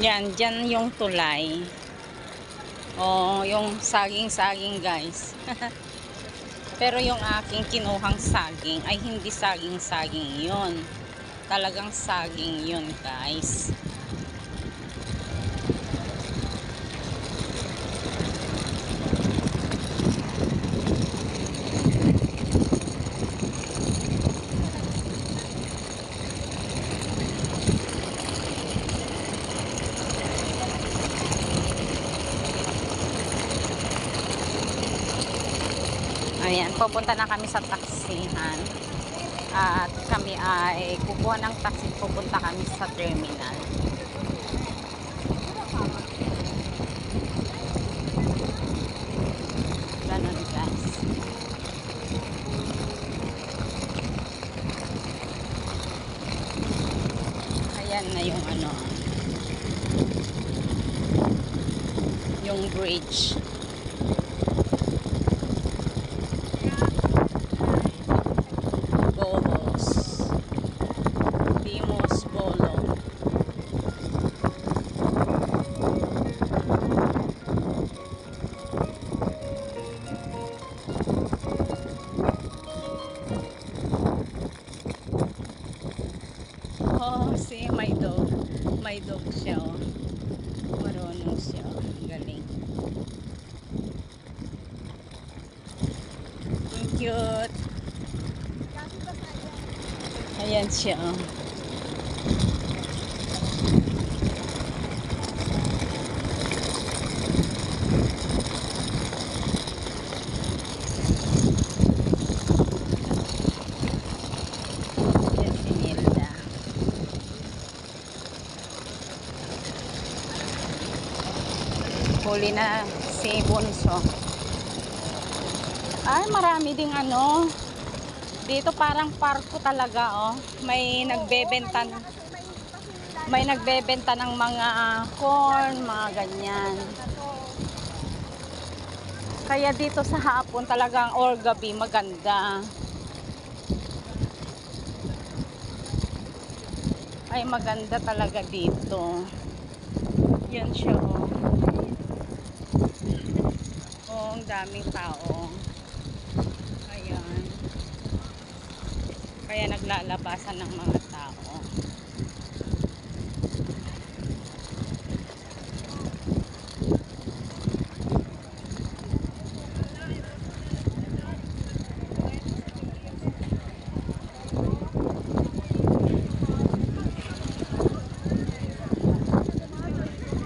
Yan, dyan yung tulay. O, yung saging-saging guys. Pero yung aking kinuhang saging ay hindi saging-saging yun. Talagang saging yun guys. Ayan, pupunta na kami sa taksihan. At kami ay kukuha ng taxi, pupunta kami sa terminal. Ganun guys. Ayan na yung ano, yung bridge. Oh, see, my dog. My dog siya, oh. Marunong siya, oh. Galing. Cute. Ayan siya, oh. Ayan si Nilda. Huli na si Bunso. Ay, marami ding ano. Dito parang parko talaga, oh. May nagbebenta ng mga corn, mga ganyan. Kaya dito sa hapon talagang or gabi maganda. Ay, maganda talaga dito. Yan siya, oh. Oh, ang daming tao. Ayan. Kaya naglalabasan ng mga tao.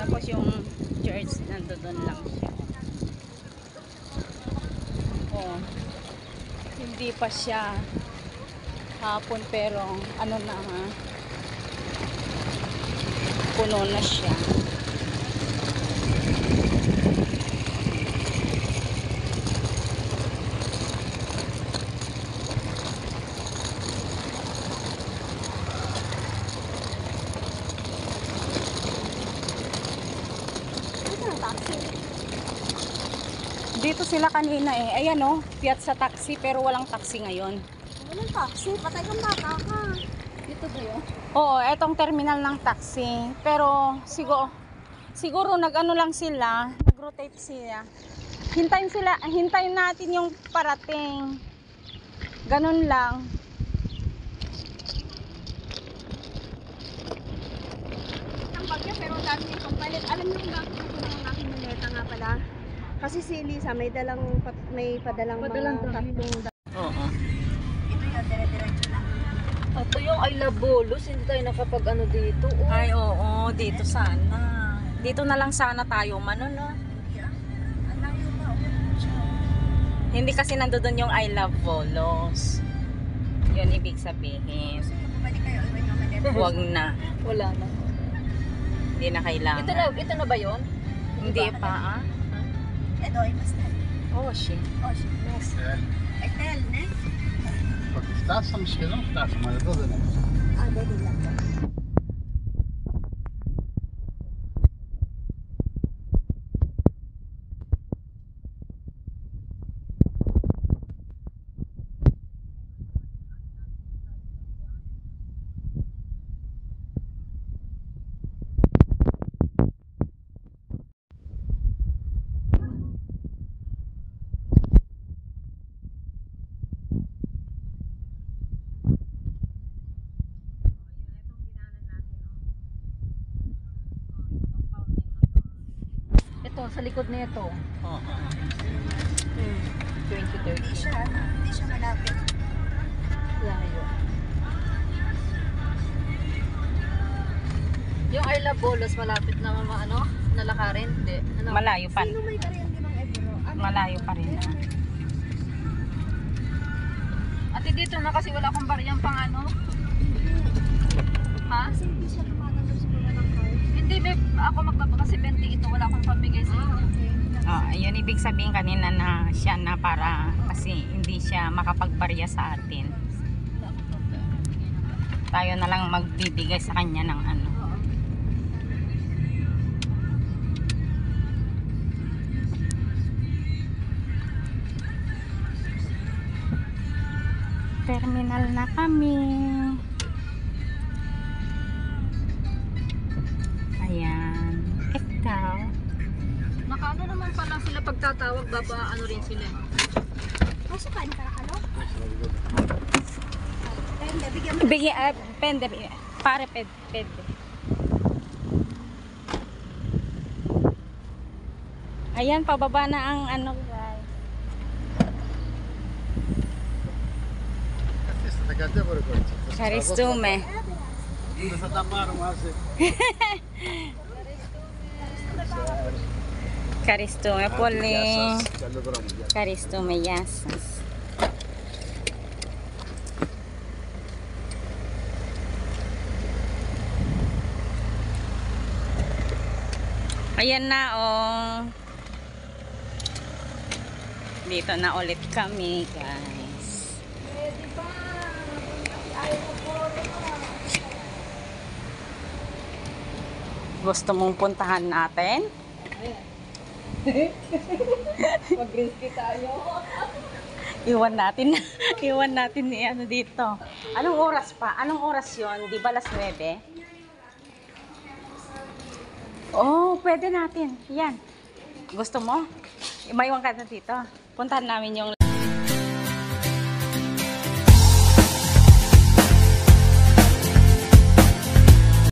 Tapos yung church nandoon lang siya. Oh. Hindi pa siya hapon pero ano na, ha, puno na siya. Dito sila kanina eh. Ayan, oh, Piazza Taxi pero walang taxi ngayon. Walang taxi, patay kang bata ka. Dito ba yun? Oo, etong terminal ng taxi. Pero siguro nag-ano lang sila, nag-rotate sila. Hintayin natin yung parating. Ganun lang. Ang bagyo pero dami nitong palit. Alam niyo kung bakit ako ng aking maleta nga pala? Kasi si Lisa may padalang mga tatlong Oo. Ito yung dire-diretso lang. Ito yung I Love Bolos, hindi tayo nakapag ano dito. Oh. Ay, oo, dito sana. Dito na lang sana tayo no? Hindi kasi nandoon yung I Love Bolos. Yun ibig sabihin. Bumalik kayo, iwan yung maleta. Huwag na. Wala na. Hindi na kailangan. Ito na ba yun? Hindi pa, ah? Ito ay basta. Oh, shit. Oh, shit. Etel, ne? Sta مشكلة ما فتحش ما يضل Ah, dali lang. sa likod nito. Oo. 2030. Hindi siya malapit. Layo. Yung I Love Bolos, malapit na nalakarin? Hindi. Ano? Malayo pa. Sino may bariyang 5 euro? Malayo pa rin. Ate, dito na kasi wala akong bariyang pang ano. Ha? Kasi hindi siya tumatanggap sa mga ng card. Hindi, babe. Ako magpapakasi 20 ito. Wala akong pabigay sa inyo. Okay. Yun ibig sabihin kanina na siya na para kasi hindi siya makapagbarya sa atin. Tayo na lang magbibigay sa kanya ng ano. Terminal na kami. Ayan. Ikaw. Nakaano naman pala sila pagtatawag, baba ano rin sila. Kaso kain ka nakalo? Pende, bigyan mo. Bigyan, pende, pare, pende. Ayan, pababa na ang ano, guys. Karistume. Hindi sa tapar, masi. Karistume, poli. Karistume, yasas. Ayan na, oh. Dito na ulit kami, guys. Gusto mong puntahan natin? Mag-risky tayo. Iwan natin. Iwan natin ni ano dito. Anong oras pa? Anong oras yon? Di ba alas 9? Oh, pwede natin. Yan. Gusto mo? Maiwan ka na dito. Puntahan namin yung